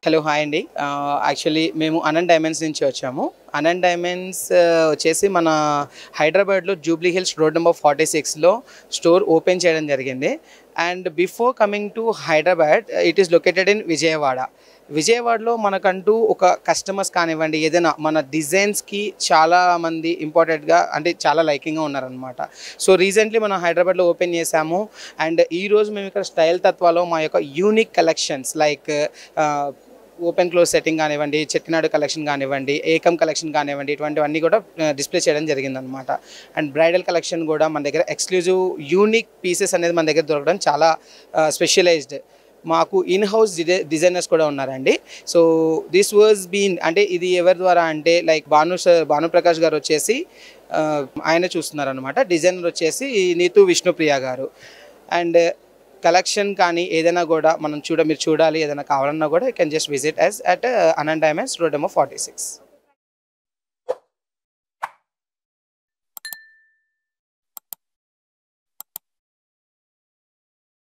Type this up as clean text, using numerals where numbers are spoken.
Hello hi అండి. Actually మేము Anant diamonds నుంచి వచ్చాము. అనంత్ డైమండ్స్ వచ్చేసి మన హైదరాబాద్లో జూబ్లీ హిల్స్ రోడ్ నెంబర్ 46లో స్టోర్ ఓపెన్ చేయడం జరిగింది. And before coming to Hyderabad it is located in విజయవాడలో మనకంటూ ఒక కస్టమర్స్ కానివ్వండి, ఏదైనా మన డిజైన్స్కి చాలామంది ఇంపార్టెంట్గా అంటే చాలా లైకింగ్గా ఉన్నారనమాట. సో రీసెంట్లీ మనం హైదరాబాద్లో ఓపెన్ చేసాము. అండ్ ఈరోజు మేము ఇక్కడ స్టైల్ తత్వాలో మా యొక్క unique collections like open close setting కానివ్వండి, చెట్టినాడు కలెక్షన్ కానివ్వండి, ఏకం కలెక్షన్ కానివ్వండి, ఇటువంటివన్నీ కూడా డిస్ప్లే చేయడం జరిగిందనమాట. అండ్ బ్రైడల్ కలెక్షన్ కూడా మన దగ్గర ఎక్స్క్లూజివ్ యూనిక్ పీసెస్ అనేది మన దగ్గర దొరకడం చాలా స్పెషలైజ్డ్. మాకు ఇన్ హౌస్ డిజైనర్స్ కూడా ఉన్నారండి. సో దిస్ వాజ్ బీన్ అంటే ఇది ఎవరి ద్వారా అంటే లైక్ భానుప్రకాష్ గారు వచ్చేసి ఆయన చూస్తున్నారనమాట. డిజైనర్ వచ్చేసి నీతు విష్ణుప్రియ గారు. అండ్ కలెక్షన్ కానీ ఏదైనా కూడా మీరు చూడాలి, ఏదైనా కావాలన్నా కూడా you can just visit us at Anant Diamonds road number 46.